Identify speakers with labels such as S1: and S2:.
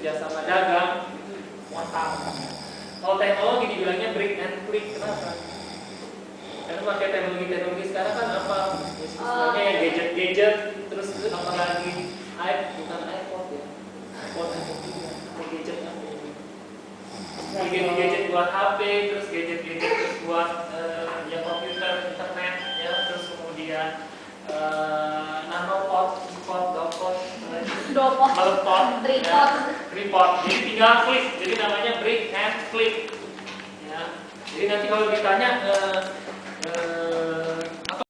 S1: kerjasama dagang itu mantap. Kalau teknologi dibilangnya break and click, kenapa? Karena pakai teknologi sekarang kan apa? Istilahnya ya gadget, terus apa lagi? Bukan iPod ya, iPod juga, gadget apa ini? Gadget buat HP, terus gadget terus buat ya komputer, internet, ya terus kemudian nanopod, dopod, tripod. Jadi tinggal klik, jadi namanya break and click. Ya. Jadi nanti kalau ditanya